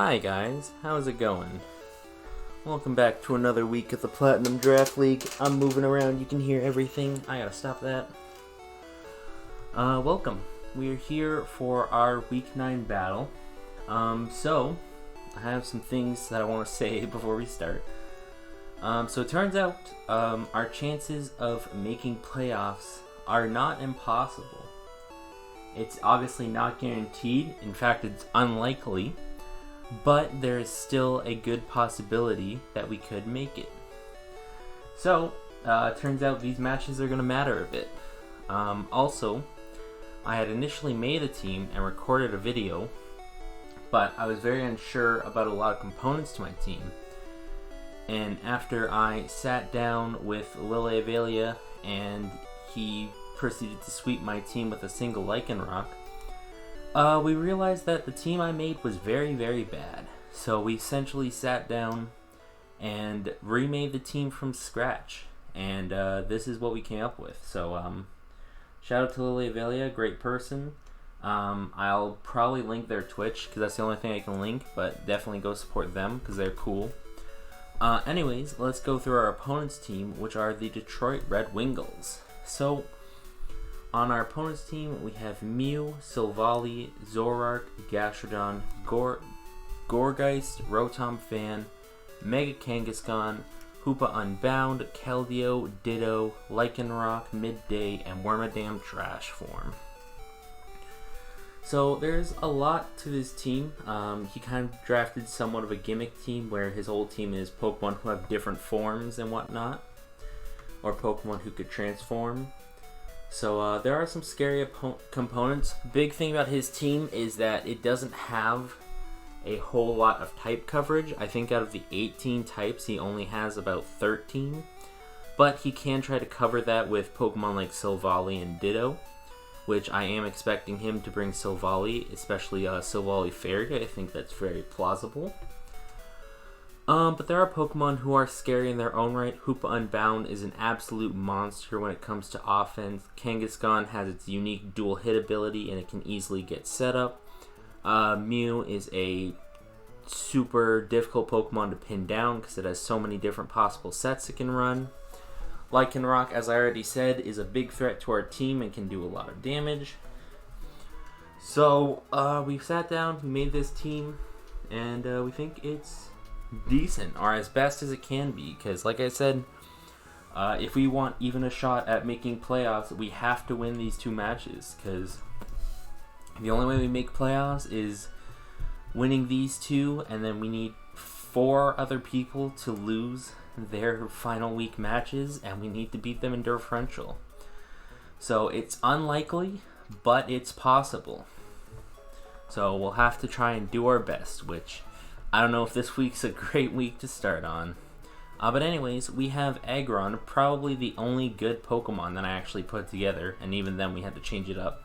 Hi guys, how's it going? Welcome back to another week of the Platinum Draft League. I'm moving around, you can hear everything. I gotta stop that. Welcome. We're here for our Week 9 battle. So, I have some things that I want to say before we start. So it turns out, our chances of making playoffs are not impossible. It's obviously not guaranteed, in fact it's unlikely, but there is still a good possibility that we could make it. So, it turns out these matches are going to matter a bit. Also, I had initially made a team and recorded a video, but I was very unsure about a lot of components to my team. And after I sat down with Lily Avelia and he proceeded to sweep my team with a single Lycanroc, we realized that the team I made was very, very bad. So we essentially sat down and remade the team from scratch. And this is what we came up with. So shout out to Lily Avelia, great person. I'll probably link their Twitch because that's the only thing I can link, but definitely go support them because they're cool. Anyways, let's go through our opponent's team, which are the Detroit Red Wingles. So, on our opponent's team, we have Mew, Silvally, Zoroark, Gastrodon, Gourgeist, Rotom Fan, Mega Kangaskhan, Hoopa Unbound, Keldeo, Ditto, Lycanroc, Midday, and Wormadam Trash form. So there's a lot to his team. He kind of drafted somewhat of a gimmick team where his whole team is Pokemon who have different forms and whatnot, or Pokemon who could transform. So there are some scary components. Big thing about his team is that it doesn't have a whole lot of type coverage. I think out of the 18 types, he only has about 13. But he can try to cover that with Pokemon like Silvally and Ditto, which I am expecting him to bring Silvally, especially Silvally Fairy. I think that's very plausible. But there are Pokemon who are scary in their own right. Hoopa Unbound is an absolute monster when it comes to offense. Kangaskhan has its unique dual hit ability and it can easily get set up. Mew is a super difficult Pokemon to pin down because it has so many different possible sets it can run. Lycanroc, as I already said, is a big threat to our team and can do a lot of damage. So, we sat down, we made this team, and we think it's decent, or as best as it can be, because like I said, if we want even a shot at making playoffs, we have to win these two matches, because the only way we make playoffs is winning these two, and then we need 4 other people to lose their final week matches, and we need to beat them in differential. So it's unlikely, but it's possible. So we'll have to try and do our best, which I don't know if this week's a great week to start on. But anyways, we have Aggron, probably the only good Pokemon that I actually put together, and even then we had to change it up.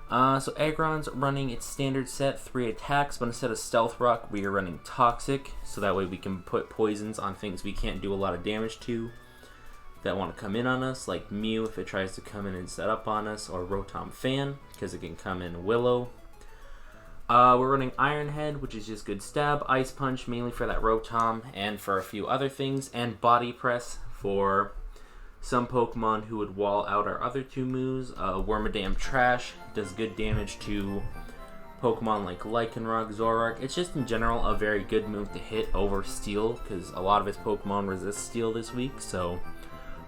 So Aggron's running its standard set, 3 attacks, but instead of Stealth Rock, we are running Toxic, so that way we can put poisons on things we can't do a lot of damage to that want to come in on us, like Mew if it tries to come in and set up on us, or Rotom Fan, because it can come in Willow. We're running Iron Head, which is just good stab, Ice Punch mainly for that Rotom, and for a few other things, and Body Press for some Pokemon who would wall out our other 2 moves. Wormadam Trash does good damage to Pokemon like Lycanroc, Zoroark. It's just in general a very good move to hit over Steel, because a lot of its Pokemon resist Steel this week, so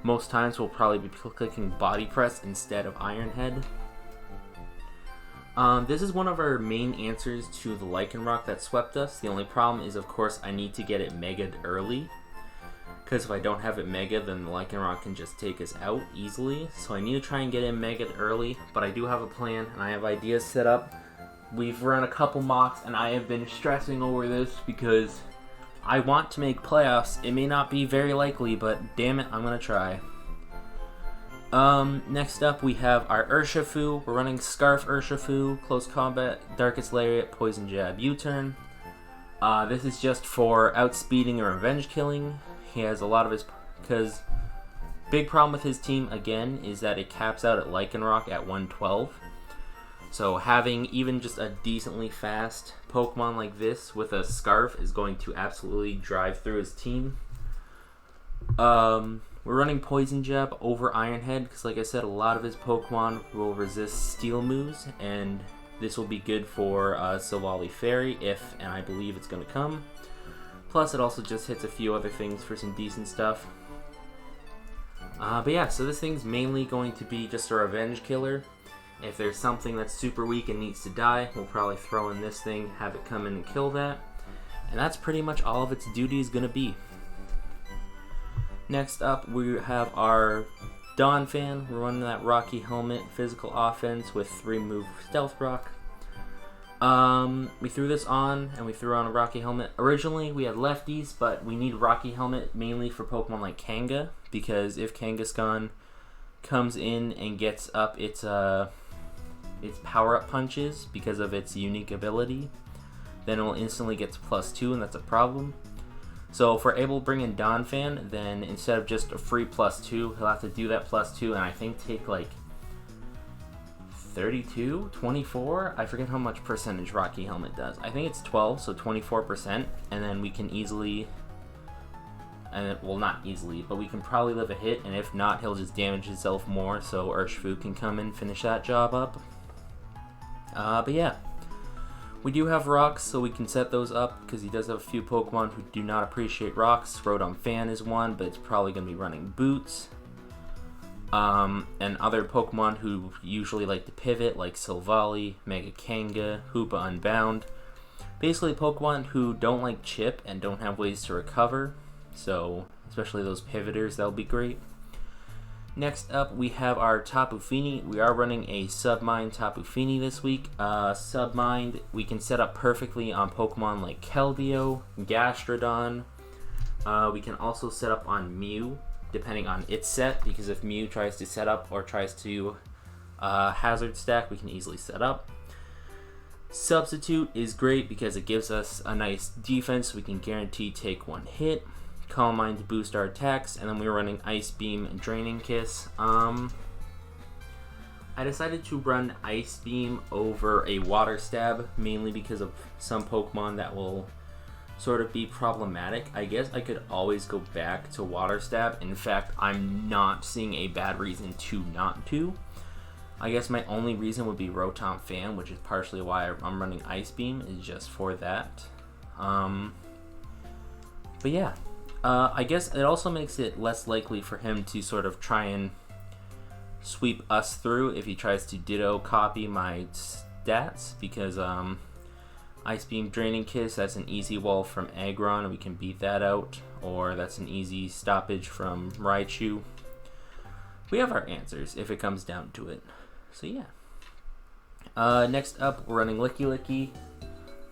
most times we'll probably be clicking Body Press instead of Iron Head. This is one of our main answers to the Lycanroc that swept us. The only problem is, of course, I need to get it Mega'd early, because if I don't have it Mega, then the Lycanroc can just take us out easily. So I need to try and get it Mega'd early, but I do have a plan, and I have ideas set up. We've run a couple mocks, and I have been stressing over this because I want to make playoffs. It may not be very likely, but damn it, I'm going to try. Next up we have our Urshifu. We're running Scarf Urshifu, Close Combat, Darkest Lariat, Poison Jab, U-Turn. This is just for outspeeding and revenge killing. He has a lot of his, because big problem with his team again is that it caps out at Lycanroc at 112. So having even just a decently fast Pokemon like this with a Scarf is going to absolutely drive through his team. We're running Poison Jab over Iron Head because, like I said, a lot of his Pokemon will resist Steel moves, and this will be good for Silvally Fairy if, and I believe it's going to come. Plus, it also just hits a few other things for some decent stuff. But yeah, so this thing's mainly going to be just a revenge killer. If there's something that's super weak and needs to die, we'll probably throw in this thing, have it come in and kill that. And that's pretty much all of its duty is going to be. Next up, we have our Donphan. We're running that Rocky Helmet physical offense with 3-move Stealth Rock. We threw this on, and we threw on a Rocky Helmet. Originally, we had lefties, but we need Rocky Helmet mainly for Pokemon like Kanga, because if Kangaskhan comes in and gets up its power-up punches because of its unique ability, then it will instantly get to +2, and that's a problem. So if we're able to bring in Donphan, then instead of just a free +2, he'll have to do that +2, and I think take like 32, 24? I forget how much percentage Rocky Helmet does. I think it's 12, so 24%, and then we can easily, well, not easily, but we can probably live a hit, and if not, he'll just damage himself more, so Urshifu can come and finish that job up. But yeah, we do have rocks, so we can set those up, because he does have a few Pokemon who do not appreciate rocks. Rotom Fan is one, but it's probably going to be running Boots. And other Pokemon who usually like to pivot, like Silvally, Mega Kanga, Hoopa Unbound. Basically Pokemon who don't like chip and don't have ways to recover, so especially those pivoters, that'll be great. Next up, we have our Tapu Fini. We are running a Submind Tapu Fini this week. Submind, we can set up perfectly on Pokemon like Keldeo, Gastrodon. We can also set up on Mew, depending on its set, because if Mew tries to set up or tries to hazard stack, we can easily set up. Substitute is great because it gives us a nice defense. We can guarantee take 1 hit. Calm Mind to boost our attacks, and then we were running Ice Beam and Draining Kiss. I decided to run Ice Beam over a Water Stab, mainly because of some Pokemon that will sort of be problematic. I guess I could always go back to Water Stab. In fact, I'm not seeing a bad reason to not to. I guess my only reason would be Rotom Fan, which is partially why I'm running Ice Beam, is just for that. But yeah. I guess it also makes it less likely for him to sort of try and sweep us through if he tries to ditto copy my stats, because Ice Beam Draining Kiss, that's an easy wall from Aggron, and we can beat that out, or that's an easy stoppage from Raichu. We have our answers if it comes down to it. So yeah. Next up, we're running Licky Licky.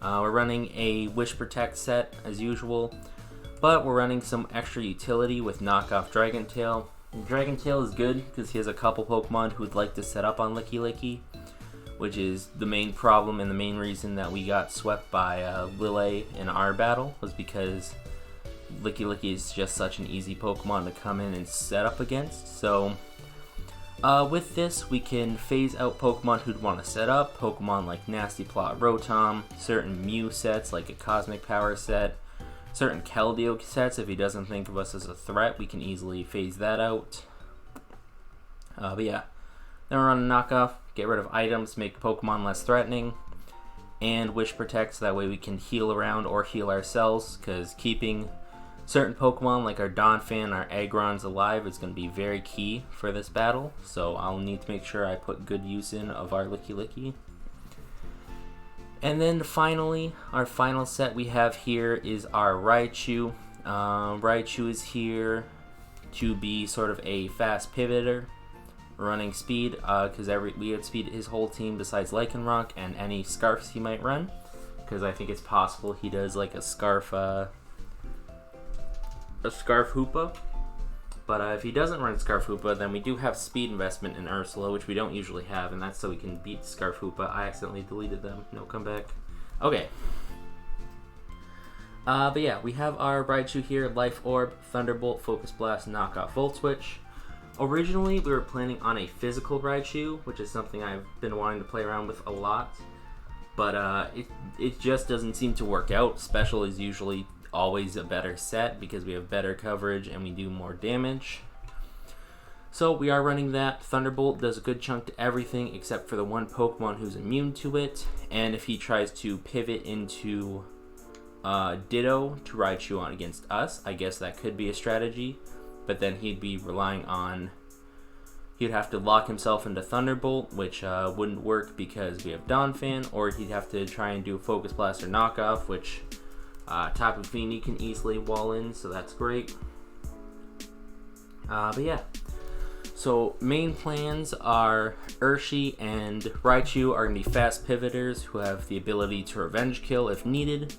We're running a Wish Protect set as usual, but we're running some extra utility with knockoff Dragon Tail. Dragon Tail is good because he has a couple Pokemon who would like to set up on Licky Licky, which is the main problem and the main reason that we got swept by Lille in our battle, was because Licky Licky is just such an easy Pokemon to come in and set up against. So with this, we can phase out Pokemon who'd want to set up, Pokemon like Nasty Plot Rotom, certain Mew sets like a Cosmic Power set, certain Keldeo sets. If he doesn't think of us as a threat, we can easily phase that out. But yeah, then we're on a knockoff, get rid of items, make Pokemon less threatening, and Wish Protect, so that way we can heal around or heal ourselves, because keeping certain Pokemon like our Donphan, our Aggrons alive is going to be very key for this battle, so I'll need to make sure I put good use in of our Licky Licky. And then finally, our final set we have here is our Raichu. Raichu is here to be sort of a fast pivoter, running speed, because we had speed his whole team besides Lycanroc and any Scarfs he might run, because I think it's possible he does like a Scarf Hoopa. But if he doesn't run Scarf Hoopa, then we do have speed investment in Ursula, which we don't usually have, and that's so we can beat Scarf Hoopa. I accidentally deleted them. No, come back. Okay. But yeah, we have our Raichu here, Life Orb, Thunderbolt, Focus Blast, Knockoff, Volt Switch. Originally, we were planning on a physical Raichu, which is something I've been wanting to play around with a lot. But it just doesn't seem to work out. Special is usually always a better set because we have better coverage and we do more damage. So we are running that. Thunderbolt does a good chunk to everything except for the one Pokemon who's immune to it. And if he tries to pivot into Ditto to Raichu on against us, I guess that could be a strategy. But then he'd be relying on... He'd have to lock himself into Thunderbolt, which wouldn't work because we have Donphan, or he'd have to try and do a Focus Blast or Knockoff, which Tapu Fini can easily wall in, so that's great. But yeah. So main plans are Urshi and Raichu are going to be fast pivoters who have the ability to revenge kill if needed.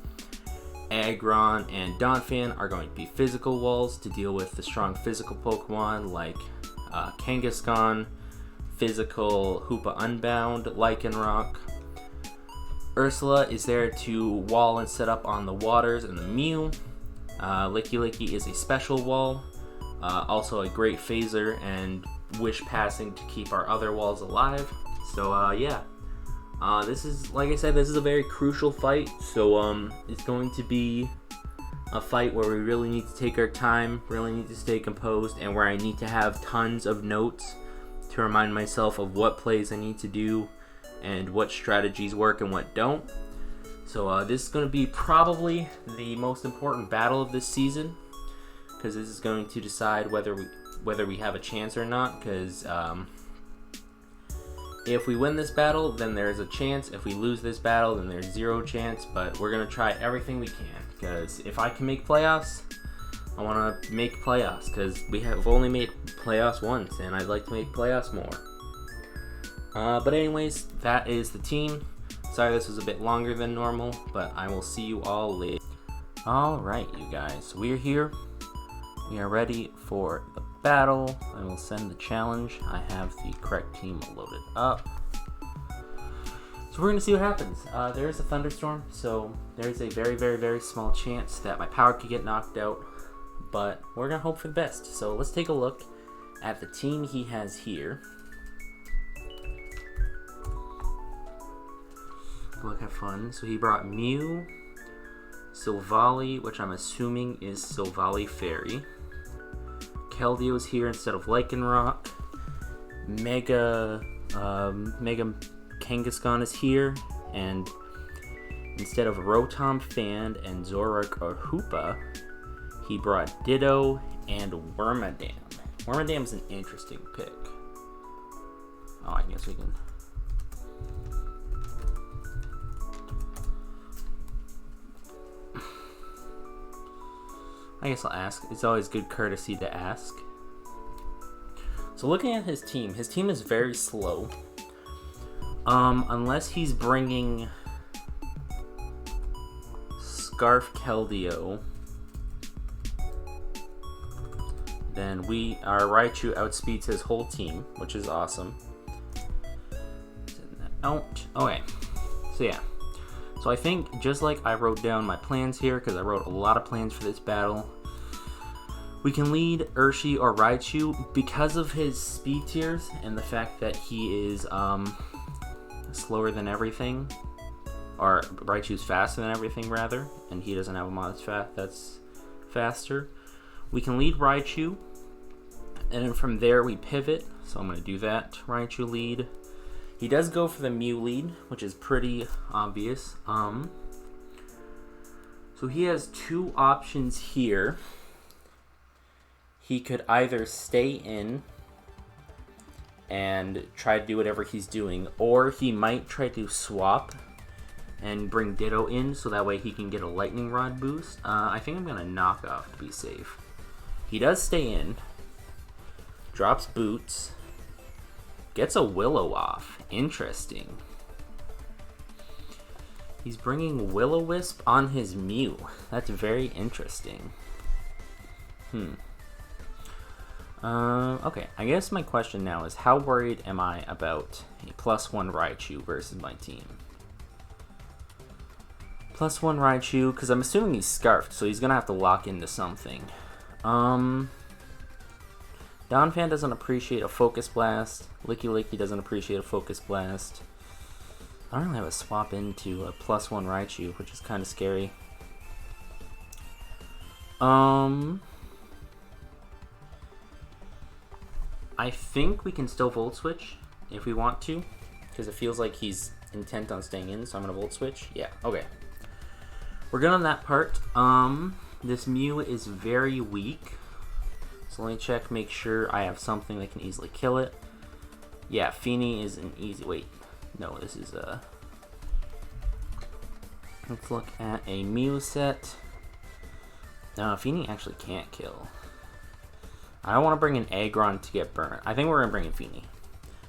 Aggron and Donphan are going to be physical walls to deal with the strong physical Pokemon like Kangaskhan, physical Hoopa Unbound, Lycanroc. Ursula is there to wall and set up on the waters and the Mew. Licky Licky is a special wall, also a great phaser and wish passing to keep our other walls alive. So yeah, this is, like I said, this is a very crucial fight. So it's going to be a fight where we really need to take our time, really need to stay composed, and where I need to have tons of notes to remind myself of what plays I need to do and what strategies work and what don't. So this is going to be probably the most important battle of this season, because this is going to decide whether we have a chance or not. Because if we win this battle, then there's a chance. If we lose this battle, then there's zero chance. But we're going to try everything we can, because if I can make playoffs, I want to make playoffs, because we have only made playoffs once, and I'd like to make playoffs more. But anyways, that is the team. Sorry this was a bit longer than normal, but I will see you all later. Alright, you guys, we're here. We are ready for the battle. I will send the challenge. I have the correct team loaded up. So we're going to see what happens. There is a thunderstorm, so there's a very, very, very small chance that my power could get knocked out, but we're going to hope for the best. So let's take a look at the team he has here. Look, have fun. So he brought Mew, Silvally, which I'm assuming is Silvally Fairy. Keldeo is here instead of Lycanroc. Mega Kangaskhan is here, and instead of Rotom, Fan, and Zoroark or Hoopa, he brought Ditto and Wormadam. Wormadam's an interesting pick. Oh, I guess we can... I guess I'll ask. It's always good courtesy to ask. So looking at his team is very slow. Unless he's bringing Scarf Keldeo, then our Raichu outspeeds his whole team, which is awesome. Okay, so yeah. So I think, just like I wrote down my plans here, because I wrote a lot of plans for this battle, we can lead Urshi or Raichu because of his speed tiers and the fact that he is slower than everything, or Raichu's faster than everything rather, and he doesn't have a mod that's faster. We can lead Raichu, and then from there we pivot, so I'm going to do that. Raichu lead. He does go for the Mew lead, which is pretty obvious. So he has two options here. He could either stay in and try to do whatever he's doing, or he might try to swap and bring Ditto in so that way he can get a Lightning Rod boost. I think I'm going to knock off to be safe. He does stay in, drops Boots, gets a Will-O-Wisp. Interesting. He's bringing Will-O-Wisp on his Mew. That's very interesting. Okay, I guess my question now is, how worried am I about a +1 Raichu versus my team? +1 Raichu, because I'm assuming he's Scarfed, so he's going to have to lock into something. Donphan doesn't appreciate a Focus Blast. Licky Licky doesn't appreciate a Focus Blast. I don't really have a swap into a +1 Raichu, which is kind of scary. I think we can still Volt Switch if we want to, because it feels like he's intent on staying in, so I'm going to Volt Switch. Yeah, okay. We're good on that part. This Mew is very weak, so let me check, make sure I have something that can easily kill it. Yeah, Feeny is an easy... Wait, no, this is a... Let's look at a Mew set. No, Feeny actually can't kill. I don't want to bring an Aggron to get burnt. I think we're going to bring in Feeny,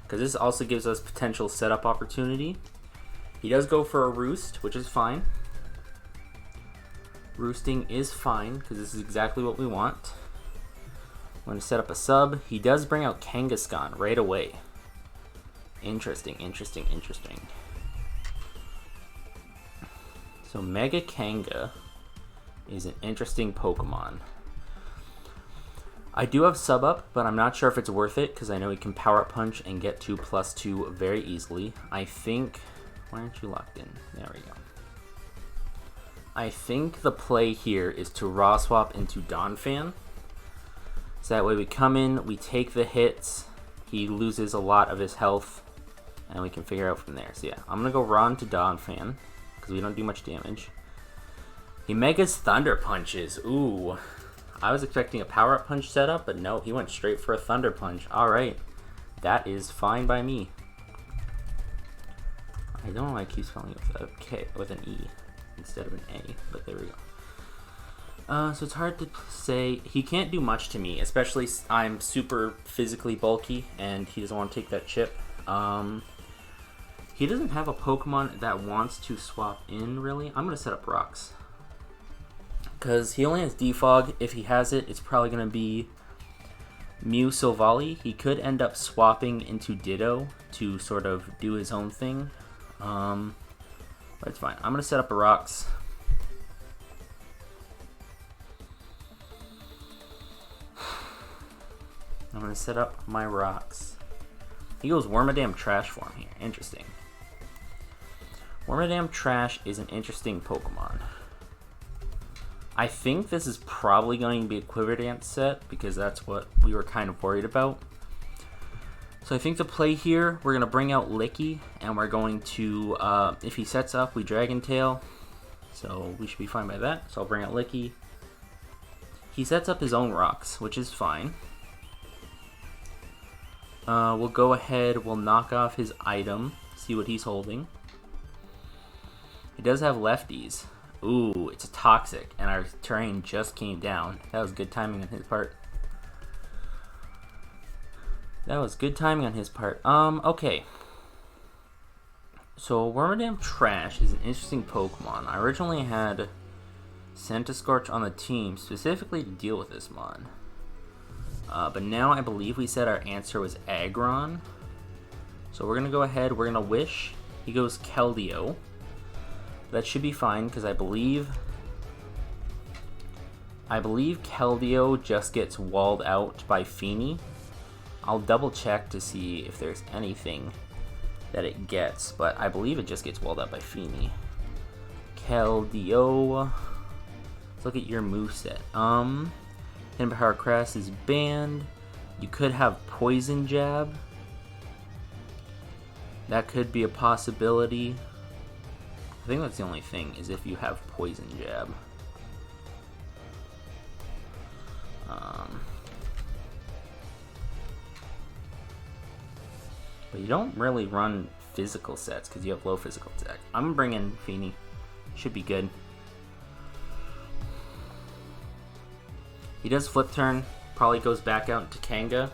because this also gives us potential setup opportunity. He does go for a Roost, which is fine. Roosting is fine, because this is exactly what we want. I'm going to set up a sub. He does bring out Kangaskhan right away. Interesting, interesting, interesting. So Mega Kanga is an interesting Pokemon. I do have sub up, but I'm not sure if it's worth it, because I know he can Power Up Punch and get to +2 very easily. I think... Why aren't you locked in? There we go. I think the play here is to Raw Swap into Donphan. So that way we come in, we take the hits, he loses a lot of his health, and we can figure out from there. So yeah, I'm going to go Raw into Donphan, because we don't do much damage. He Megas Thunder Punches. Ooh. I was expecting a Power Up Punch setup, but no, he went straight for a Thunder Punch. Alright. That is fine by me. I don't know why I keep spelling it with a K, with an E instead of an A, but there we go. So it's hard to say. He can't do much to me, especially I'm super physically bulky, and he doesn't want to take that chip. He doesn't have a Pokemon that wants to swap in, really. I'm going to set up Rocks, because he only has Defog. If he has it, it's probably going to be Mew Silvally. He could end up swapping into Ditto to sort of do his own thing. But it's fine. I'm going to set up a Rocks. I'm going to set up my Rocks. He goes Wormadam Trash form here. Interesting. Wormadam Trash is an interesting Pokemon. I think this is probably going to be a Quiver Dance set, because that's what we were kind of worried about. So I think the play here, we're going to bring out Licky, and we're going to, if he sets up, we Dragon Tail. So we should be fine by that. So I'll bring out Licky. He sets up his own Rocks, which is fine. We'll go ahead, we'll knock off his item, see what he's holding. He does have lefties. Ooh, it's a Toxic, and our terrain just came down. That was good timing on his part. That was good timing on his part. Okay. So, Wormadam Trash is an interesting Pokemon. I originally had Centiskorch on the team specifically to deal with this mon. But now I believe we said our answer was Aggron. So we're going to go ahead, we're going to Wish. He goes Keldeo. That should be fine, because I believe Keldeo just gets walled out by Feeny. I'll double check to see if there's anything that it gets, but I believe it just gets walled out by Feeny. Keldeo. Let's look at your moveset. Hidden Power Crest is banned. You could have Poison Jab. That could be a possibility. I think that's the only thing, is if you have Poison Jab. But you don't really run physical sets because you have low physical attack. I'm going to bring in Feeny. Should be good. He does Flip Turn. Probably goes back out into Kanga.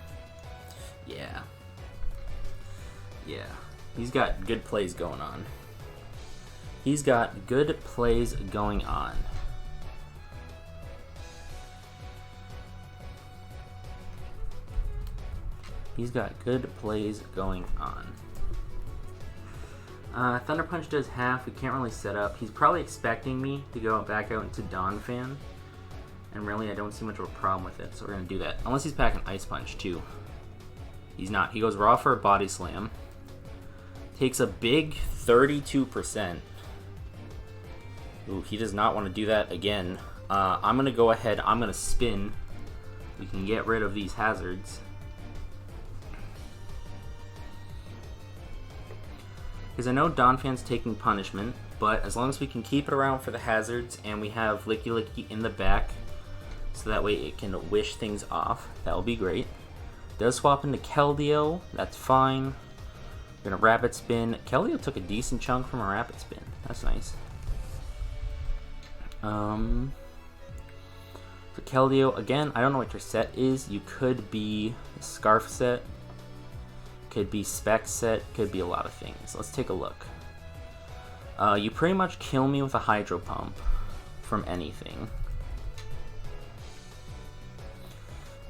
Yeah. Yeah. He's got good plays going on. He's got good plays going on. He's got good plays going on. Thunder Punch does half. We can't really set up. He's probably expecting me to go back out into Donphan. and really I don't see much of a problem with it, so we're going to do that. Unless he's packing Ice Punch too. He's not. He goes raw for a Body Slam. Takes a big 32%. Ooh, he does not want to do that again. I'm going to go ahead. I'm going to spin. We can get rid of these hazards. Because I know Donphan's taking punishment, but as long as we can keep it around for the hazards and we have Licky Licky in the back, so that way it can wish things off, that will be great. Does swap into Keldeo, that's fine. We're going to Rapid Spin. Keldeo took a decent chunk from a Rapid Spin. That's nice. So Keldeo, again, I don't know what your set is. You could be a Scarf set, could be Spec set, could be a lot of things. Let's take a look. You pretty much kill me with a Hydro Pump from anything.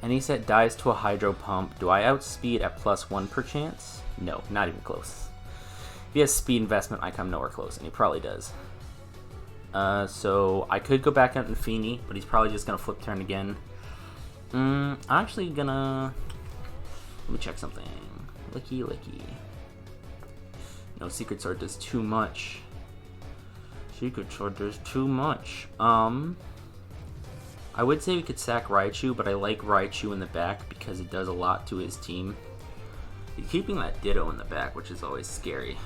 Any set dies to a Hydro Pump. Do I outspeed at +1 per chance? No, not even close. If he has speed investment, I come nowhere close, and he probably does. So I could go back out in Feeny, but he's probably just gonna flip turn again. I'm actually gonna... Let me check something. Licky Licky. No, Secret Sword does too much. Secret Sword does too much. I would say we could sack Raichu, but I like Raichu in the back because it does a lot to his team. He's keeping that Ditto in the back, which is always scary.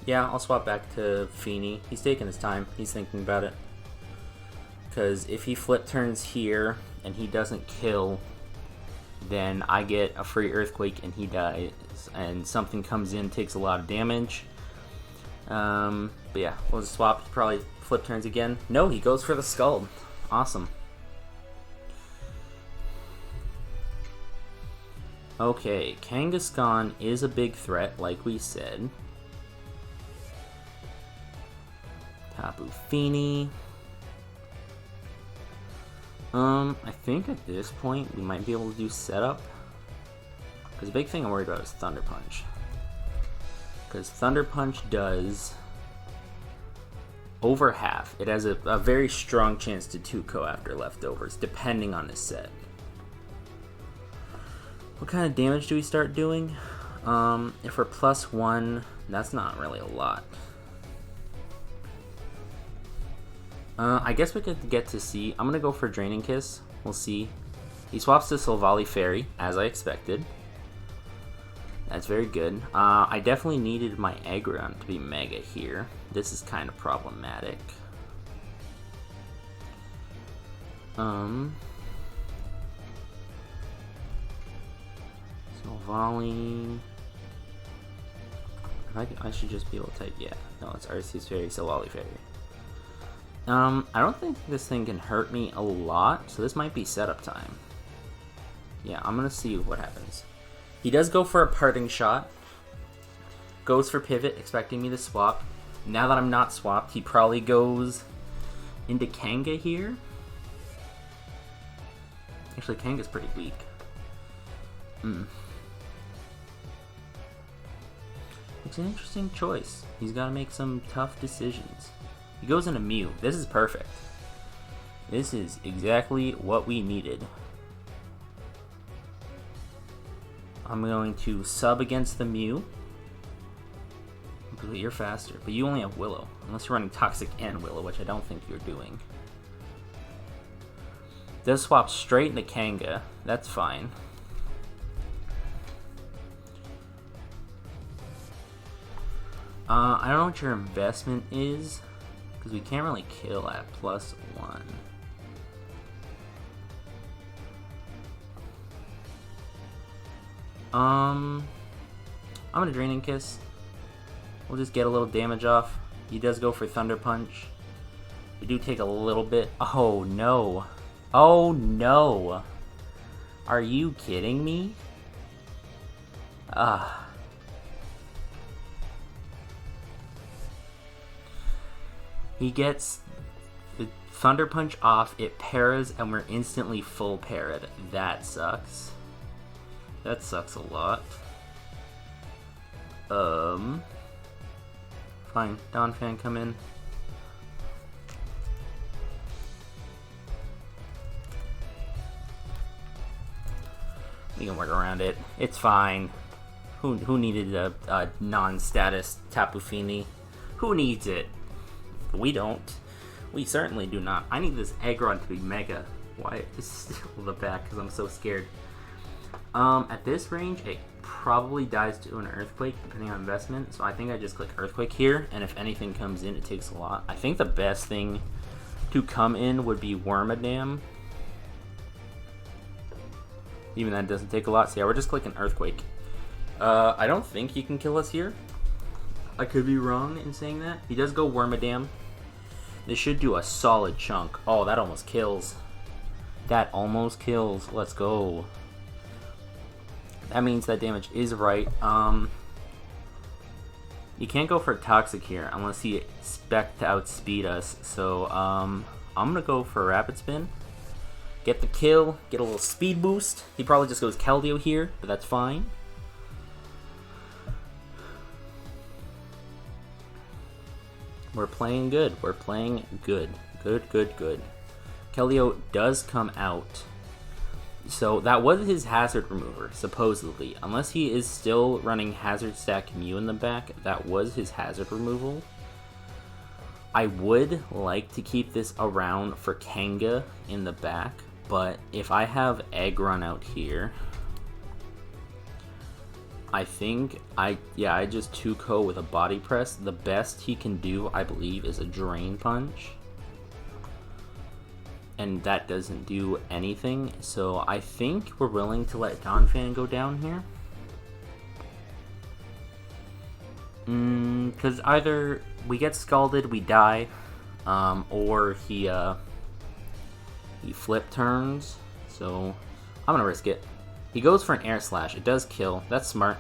Yeah, I'll swap back to Feeny. He's taking his time. He's thinking about it. Because if he flip turns here and he doesn't kill, then I get a free Earthquake and he dies. And something comes in, takes a lot of damage. But yeah, we'll just swap. He probably flip turns again. No, he goes for the Scald. Awesome. Okay, Kangaskhan is a big threat, like we said. Tapu Fini. I think at this point we might be able to do setup. Because the big thing I'm worried about is Thunder Punch. Because Thunder Punch does over half. It has a very strong chance to 2-ko after leftovers, depending on the set. What kind of damage do we start doing? If we're +1, that's not really a lot. I guess we could get to see. I'm going to go for Draining Kiss. We'll see. He swaps to Silvally Fairy, as I expected. That's very good. I definitely needed my Aggron to be Mega here. This is kind of problematic. Silvally... I should just be able to type, yeah. No, it's Arceus Fairy, Silvally Fairy. I don't think this thing can hurt me a lot, so this might be setup time. Yeah, I'm gonna see what happens. He does go for a Parting Shot. Goes for Pivot, expecting me to swap. Now that I'm not swapped, he probably goes into Kanga here. Actually, Kanga's pretty weak. It's an interesting choice. He's got to make some tough decisions. He goes into Mew. This is perfect. This is exactly what we needed. I'm going to sub against the Mew. You're faster, but you only have Willow. Unless you're running Toxic and Willow, which I don't think you're doing. Does swap straight into Kanga. That's fine. I don't know what your investment is, because we can't really kill at +1. I'm gonna Draining Kiss. We'll just get a little damage off. He does go for Thunder Punch. We do take a little bit. Oh no. Oh no. Are you kidding me? He gets the Thunder Punch off, it paras, and we're instantly full parried. That sucks. That sucks a lot. Fine, Donphan come in. We can work around it. It's fine. Who needed a non-status Tapu Fini? Who needs it? We don't. We certainly do not. I need this Aggron to be Mega. Why is still the back? Because I'm so scared. At this range, it probably dies to an Earthquake, depending on investment. So I think I just click Earthquake here, and if anything comes in, it takes a lot. I think the best thing to come in would be Wormadam. Even that doesn't take a lot. So yeah, we're just clicking Earthquake. I don't think he can kill us here. I could be wrong in saying that. He does go Wormadam. This should do a solid chunk. Oh, that almost kills. That almost kills. Let's go. That means that damage is right. You can't go for Toxic here unless he expects to outspeed us. So, I'm going to go for Rapid Spin. Get the kill. Get a little speed boost. He probably just goes Keldeo here, but that's fine. We're playing good. We're playing good. Good. Keldeo does come out. So that was his hazard remover, supposedly. Unless he is still running Hazard Stack Mew in the back, that was his hazard removal. I would like to keep this around for Kanga in the back, but if I have Aggron out here, I think I just 2-ko with a body press. The best he can do, I believe, is a Drain Punch. And that doesn't do anything. So I think we're willing to let Donphan go down here. Because either we get scalded, we die, or he flip turns. So I'm gonna risk it. He goes for an Air Slash. It does kill. That's smart.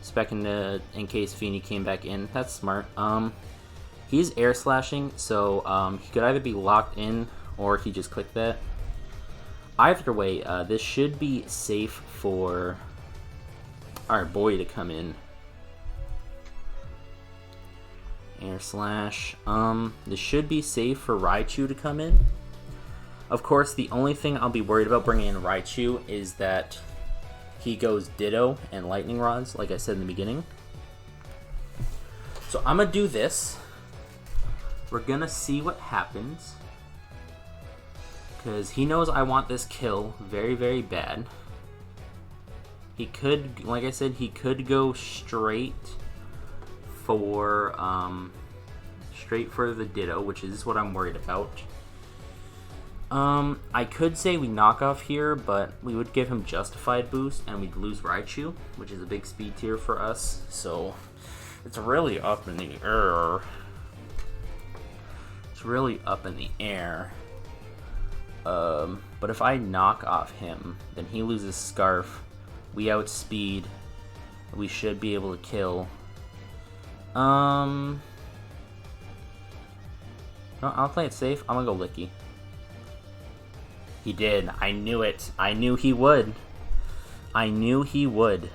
Specking in case Fini came back in. That's smart. He's Air Slashing, so he could either be locked in or he just clicked that. Either way, this should be safe for our boy to come in. Air Slash. This should be safe for Raichu to come in. Of course, the only thing I'll be worried about bringing in Raichu is that he goes Ditto and Lightning Rods, like I said in the beginning. So I'm going to do this. We're going to see what happens. Because he knows I want this kill very, very bad. He could, like I said, he could go straight for the Ditto, which is what I'm worried about. I could say we knock off here, but we would give him Justified Boost, and we'd lose Raichu, which is a big speed tier for us, so it's really up in the air. It's really up in the air. But if I knock off him, then he loses Scarf, we outspeed, we should be able to kill. No, I'll play it safe. I'm gonna go Licky. He did. I knew it. I knew he would. I knew he would.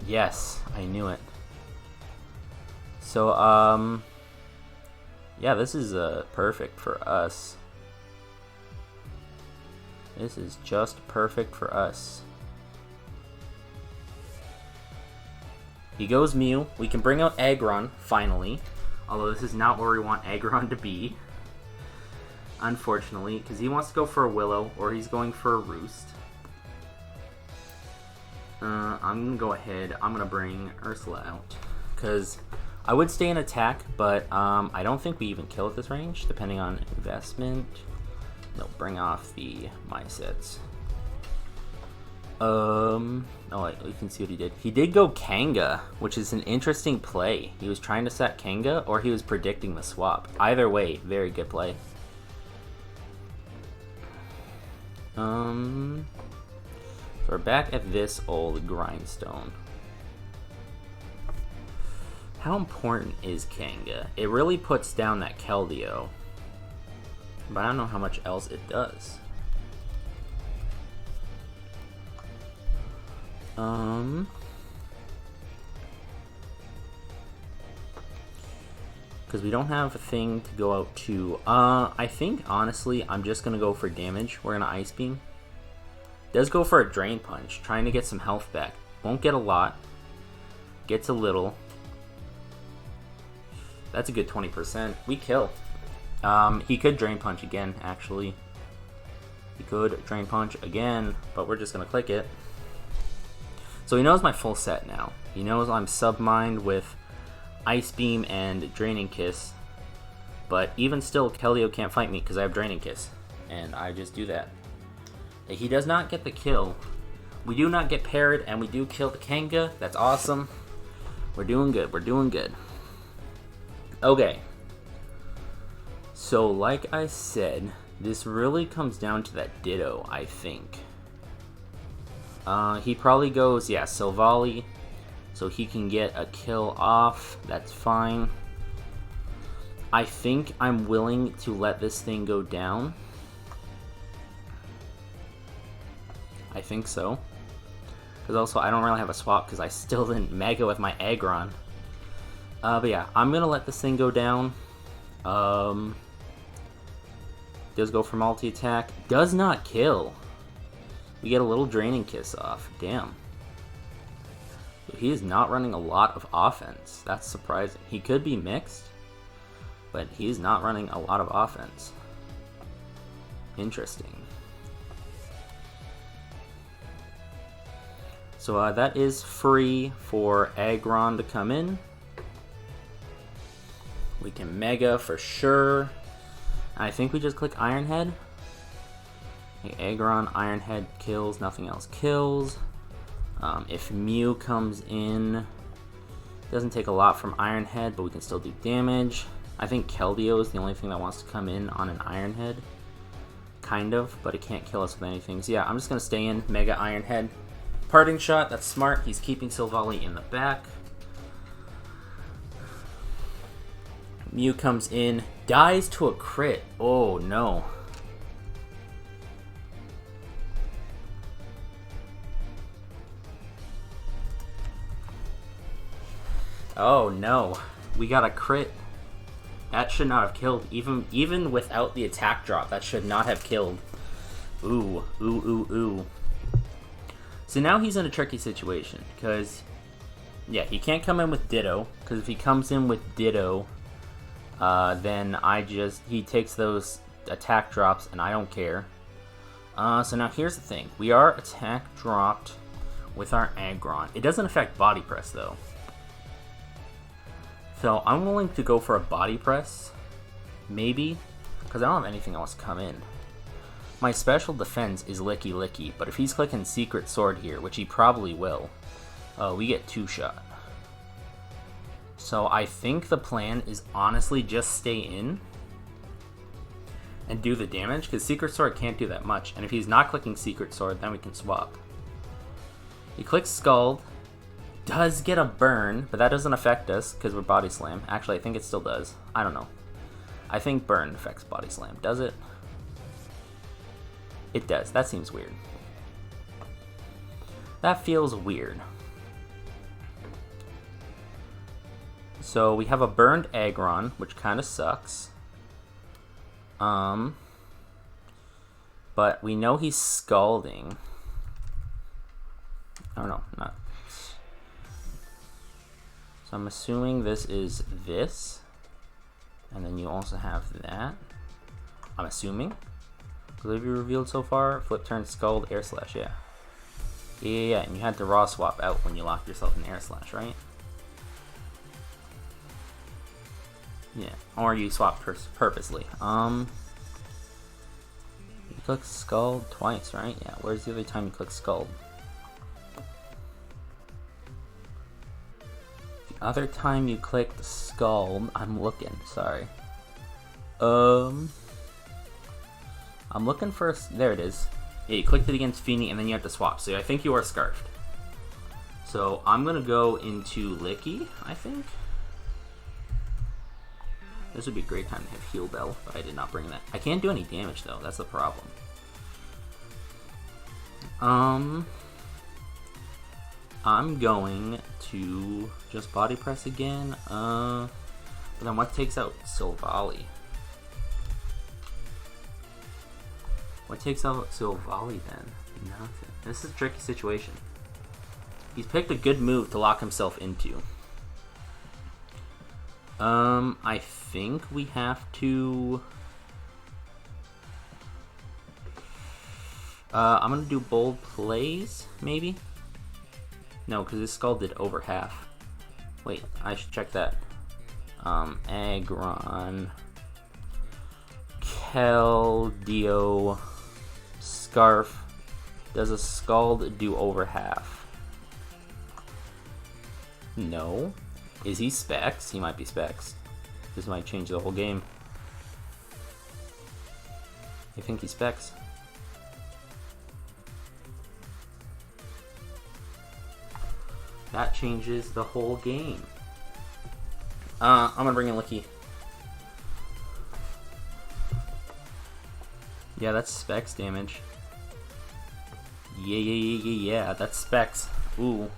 Yes, I knew it. So, yeah, this is perfect for us. This is just perfect for us. He goes Mew. We can bring out Aggron, finally. Although this is not where we want Aggron to be. Unfortunately, because he wants to go for a Willow, or he's going for a Roost. I'm going to go ahead. I'm going to bring Ursula out. Because I would stay in attack, but I don't think we even kill at this range, depending on investment. No, bring off the my sets. Oh, you can see what he did. He did go Kanga, which is an interesting play. He was trying to set Kanga, or he was predicting the swap. Either way, very good play. So we're back at this old grindstone. How important is Kanga? It really puts down that Keldeo, but I don't know how much else it does. Because we don't have a thing to go out to. I think, honestly, I'm just going to go for damage. We're going to Ice Beam. Does go for a Drain Punch, trying to get some health back. Won't get a lot. Gets a little. That's a good 20%. We kill. He could Drain Punch again, actually. He could Drain Punch again, but we're just going to click it. So he knows my full set now. He knows I'm Submined with Ice Beam and Draining Kiss. But even still, Keldeo can't fight me because I have Draining Kiss. And I just do that. He does not get the kill. We do not get parried, and we do kill the Kanga. That's awesome. We're doing good. We're doing good. Okay. So, like I said, this really comes down to that Ditto, I think. He probably goes, yeah, Silvally, so he can get a kill off. That's fine. I think I'm willing to let this thing go down. I think so. Because also, I don't really have a swap because I still didn't Mega with my Aggron. But yeah, I'm going to let this thing go down. Does go for multi-attack. Does not kill. We get a little Draining Kiss off. Damn. He is not running a lot of offense. That's surprising. He could be mixed, but he's not running a lot of offense. Interesting. So that is free for Aggron to come in. We can Mega for sure. I think we just click Iron Head. Okay, Aggron, Iron Head kills, nothing else kills. If Mew comes in, doesn't take a lot from Iron Head, but we can still do damage. I think Keldeo is the only thing that wants to come in on an Iron Head. Kind of, but it can't kill us with anything. So yeah, I'm just going to stay in Mega Iron Head. Parting Shot, that's smart. He's keeping Silvally in the back. Mew comes in, dies to a crit. Oh no. Oh no. We got a crit. That should not have killed. Even without the attack drop, that should not have killed. Ooh, ooh, ooh, ooh. So now he's in a tricky situation, because, yeah, he can't come in with Ditto, because if he comes in with Ditto, then he takes those attack drops, and I don't care. So now here's the thing. We are attack dropped with our Aggron. It doesn't affect Body Press, though. So I'm willing to go for a Body Press, maybe, because I don't have anything else come in. My special defense is Licky Licky, but if he's clicking Secret Sword here, which he probably will, we get 2-shot. So I think the plan is honestly just stay in and do the damage, because Secret Sword can't do that much, and if he's not clicking Secret Sword, then we can swap. He clicks Scald, does get a burn, but that doesn't affect us, because we're Body Slam. Actually, I think it still does. I don't know. I think burn affects Body Slam. Does it? It does. That seems weird. That feels weird. So we have a burned Aggron, which kind of sucks. But we know he's Scalding. I don't know. Not. So I'm assuming this is this. And then you also have that. I'm assuming. What have you revealed so far? Flip, turn, Scald, Air Slash, yeah. Yeah, and you had to raw swap out when you locked yourself in Air Slash, right? Yeah, or you swapped purposely. You click Scald twice, right? Yeah, where's the other time you click Scald? The other time you clicked Scald, I'm looking, sorry. I'm looking for, there it is. Yeah, you clicked it against Feeny and then you have to swap. So I think you are Scarfed. So I'm going to go into Licky, I think. This would be a great time to have Heal Bell, but I did not bring that. I can't do any damage though, that's the problem. I'm going to just Body Press again. But then what takes out Silvally? What takes out Silvally then? Nothing. This is a tricky situation. He's picked a good move to lock himself into. I think we have to... I'm gonna do bold plays, maybe? No, because this skull did over half. Wait, I should check that. Agron... Keldeo... Scarf. Does a Scald do over half? No. Is he Specs? He might be Specs. This might change the whole game. I think he's Specs. That changes the whole game. I'm gonna bring in Licky. Yeah, that's Specs damage. Yeah, that's Specs. Ooh.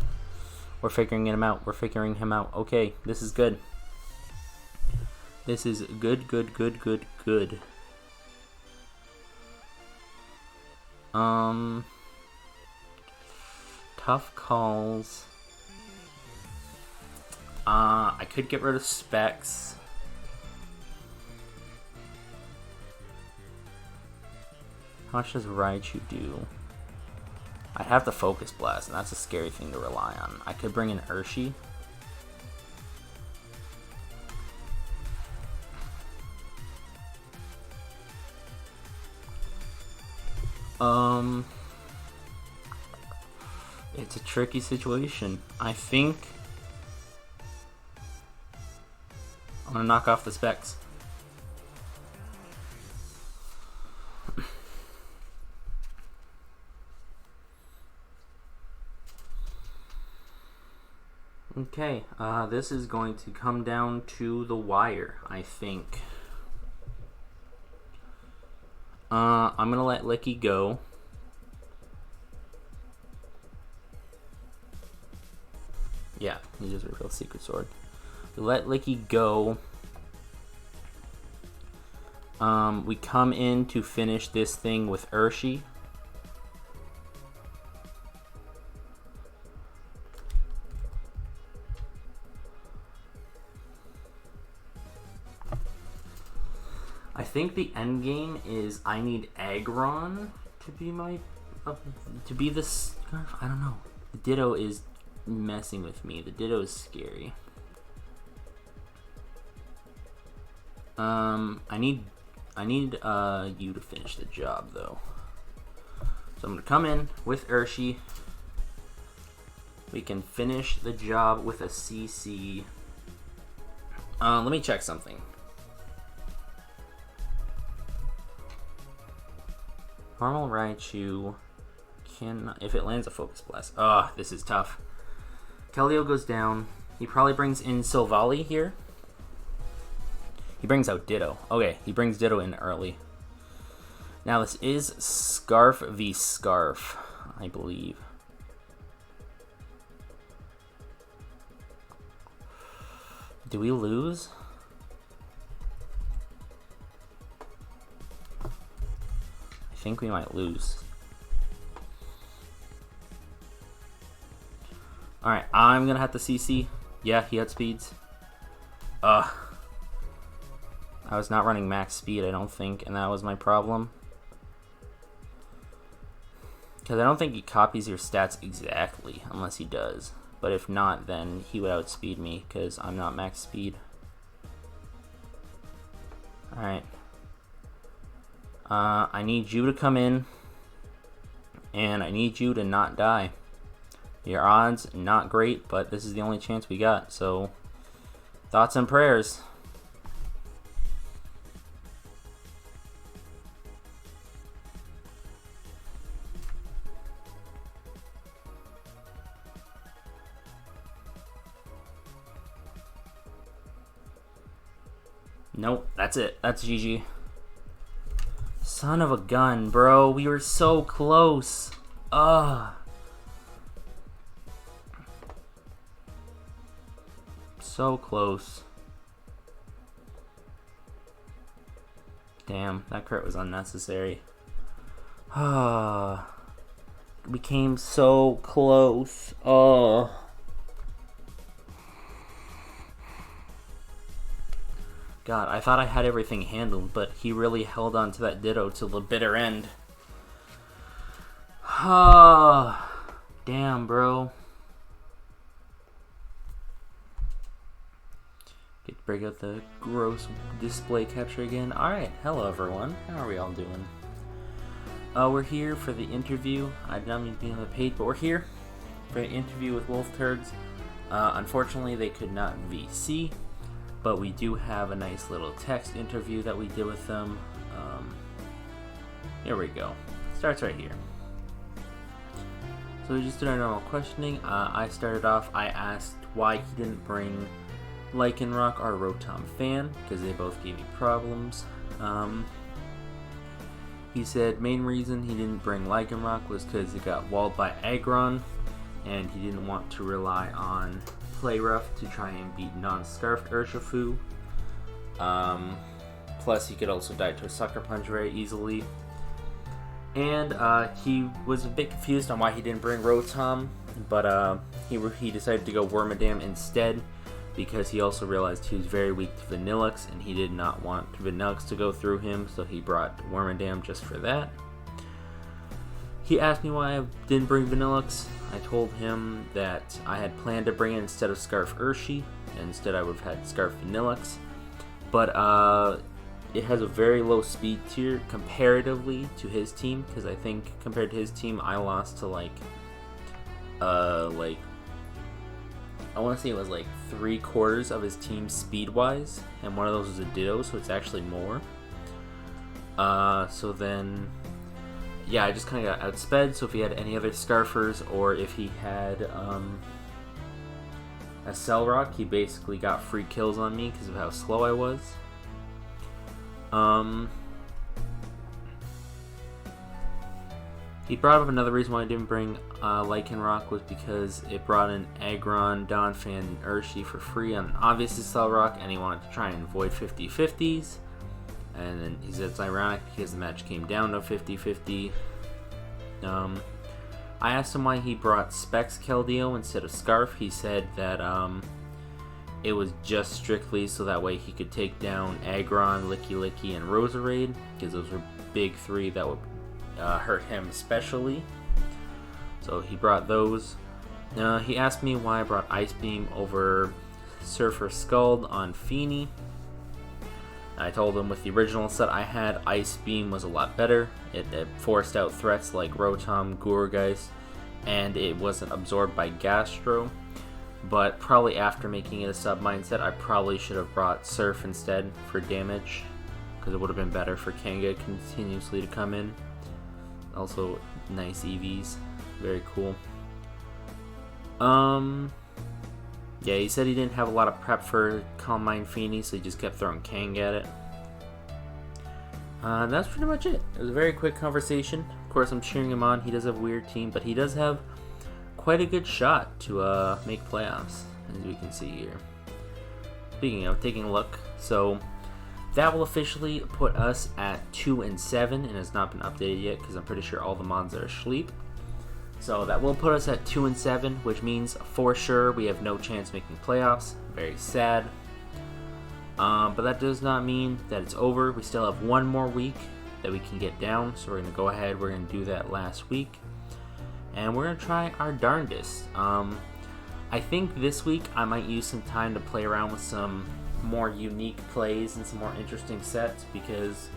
We're figuring him out. We're figuring him out. Okay, this is good. This is good. Tough calls. I could get rid of Specs. How much does Raichu do? I'd have to Focus Blast, and that's a scary thing to rely on. I could bring in Urshi. It's a tricky situation. I think I'm gonna knock off the Specs. Okay, this is going to come down to the wire, I think. I'm gonna let Licky go. Yeah, he just revealed Secret Sword. We let Licky go. We come in to finish this thing with Urshi. I think the end game is I need Aggron to be my to be this. I don't know. The Ditto is messing with me. The Ditto is scary. I need you to finish the job though. So I'm gonna come in with Urshi. We can finish the job with a CC. Let me check something. Normal Raichu can, if it lands a Focus Blast. Ah, this is tough. Keldeo goes down. He probably brings in Silvally here. He brings out Ditto. Okay, he brings Ditto in early. Now this is Scarf v Scarf, I believe. Do we lose? I think we might lose. Alright, I'm gonna have to CC. Yeah, he outspeeds. I was not running max speed, I don't think, and that was my problem. Because I don't think he copies your stats exactly, unless he does. But if not, then he would outspeed me, because I'm not max speed. Alright. I need you to come in, and I need you to not die. Your odds, not great, but this is the only chance we got, so thoughts and prayers. Nope, that's it. That's GG. Son of a gun, bro. We were so close. Ugh. So close. Damn, that crit was unnecessary. we came so close. Oh. God, I thought I had everything handled, but he really held on to that Ditto till the bitter end. Ah, damn, bro. Get to break out the gross display capture again. Alright, hello everyone. How are we all doing? We're here for the interview. I did not mean to be on the page, but we're here for the interview with Wolf Turds. Unfortunately, they could not VC, but we do have a nice little text interview that we did with them. Here we go. Starts right here. So we just did our normal questioning. I started off, I asked why he didn't bring Lycanroc or Rotom Fan, because they both gave me problems. He said main reason he didn't bring Lycanroc was because it got walled by Aggron, and he didn't want to rely on Play Rough to try and beat non-scarfed Urshifu. Plus he could also die to a Sucker Punch very easily. And he was a bit confused on why he didn't bring Rotom, but he decided to go Wormadam instead, because he also realized he was very weak to Vanillux, and he did not want Vanillux to go through him, so he brought Wormadam just for that. He asked me why I didn't bring Vanillux. I told him that I had planned to bring it instead of Scarf Urshi, and instead I would have had Scarf Vanillux, but it has a very low speed tier comparatively to his team, because I think compared to his team I lost to I want to say it was like 3/4 of his team speed-wise, and one of those was a Ditto, so it's actually more. So then, yeah, I just kind of got outsped, so if he had any other Scarfers, or if he had a Cellrock, he basically got free kills on me because of how slow I was. He brought up another reason why I didn't bring Lycanroc was because it brought in Aggron, Donphan, and Urshi for free on obviously Cellrock, and he wanted to try and avoid 50-50s. And then he said it's ironic because the match came down to 50-50. I asked him why he brought Specs Keldeo instead of Scarf. He said that it was just strictly so that way he could take down Aggron, Licky, and Roserade, because those were big three that would hurt him especially. So he brought those. He asked me why I brought Ice Beam over Surfer Scald on Feeny. I told him with the original set I had, Ice Beam was a lot better. It forced out threats like Rotom, Gourgeist, and it wasn't absorbed by Gastro. But probably after making it a sub mindset, I probably should have brought Surf instead for damage, because it would have been better for Kanga continuously to come in. Also, nice EVs. Very cool. Yeah, he said he didn't have a lot of prep for Calm Mind Feeny, so he just kept throwing Kang at it. That's pretty much it. It was a very quick conversation. Of course, I'm cheering him on. He does have a weird team, but he does have quite a good shot to make playoffs, as we can see here. Speaking of taking a look, so that will officially put us at 2-7, and has not been updated yet because I'm pretty sure all the mods are asleep. So that will put us at 2-7, which means for sure we have no chance making playoffs. Very sad. But that does not mean that it's over. We still have one more week that we can get down, so we're going to go ahead. We're going to do that last week, and we're going to try our darndest. I think this week I might use some time to play around with some more unique plays and some more interesting sets, because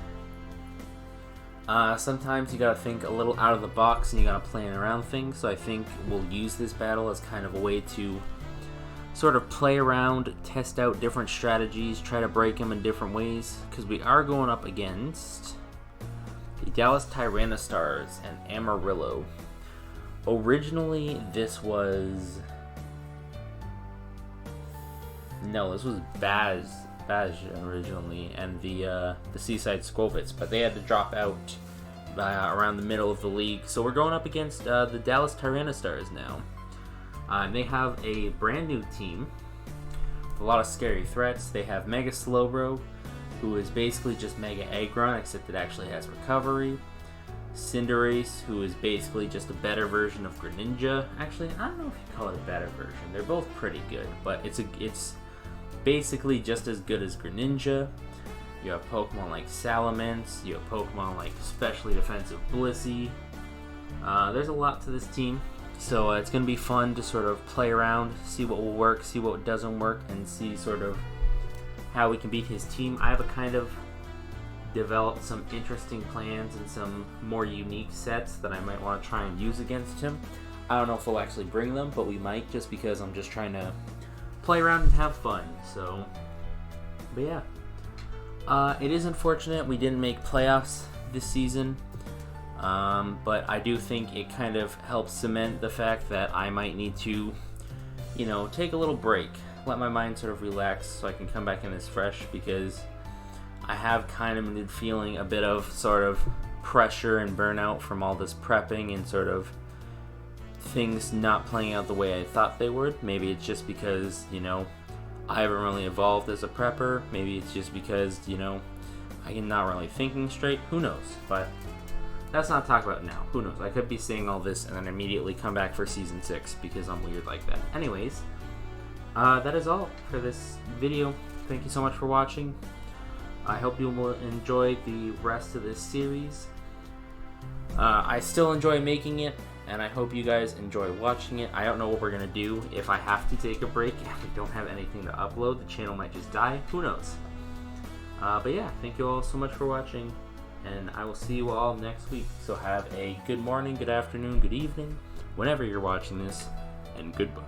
sometimes you gotta think a little out of the box and you gotta plan around things. So I think we'll use this battle as kind of a way to sort of play around, test out different strategies, try to break them in different ways, because we are going up against the Dallas Tyrannostars and Amarillo. Originally this was Baz originally, and the Seaside Squovitz, but they had to drop out around the middle of the league. So we're going up against the Dallas Tyrannostars now. And they have a brand new team with a lot of scary threats. They have Mega Slowbro, who is basically just Mega Aggron, except it actually has recovery. Cinderace, who is basically just a better version of Greninja. Actually, I don't know if you call it a better version. They're both pretty good, but it's basically just as good as Greninja. You have Pokemon like Salamence. You have Pokemon like Especially Defensive Blissey. There's a lot to this team, so it's going to be fun to sort of play around, see what will work, see what doesn't work, and see sort of how we can beat his team. I have a kind of developed some interesting plans and some more unique sets that I might want to try and use against him. I don't know if we'll actually bring them, but we might, just because I'm just trying to play around and have fun. So, but yeah. It is unfortunate we didn't make playoffs this season, but I do think it kind of helps cement the fact that I might need to, take a little break, let my mind sort of relax so I can come back in as fresh, because I have kind of been feeling a bit of sort of pressure and burnout from all this prepping and sort of things not playing out the way I thought they would. Maybe it's just because, I haven't really evolved as a prepper. Maybe it's just because, I'm not really thinking straight. Who knows? But let's not talk about it now. Who knows? I could be saying all this and then immediately come back for Season 6 because I'm weird like that. Anyways, that is all for this video. Thank you so much for watching. I hope you will enjoy the rest of this series. I still enjoy making it, and I hope you guys enjoy watching it. I don't know what we're going to do if I have to take a break. If we don't have anything to upload, the channel might just die. Who knows? But yeah, thank you all so much for watching, and I will see you all next week. So have a good morning, good afternoon, good evening, whenever you're watching this, and goodbye.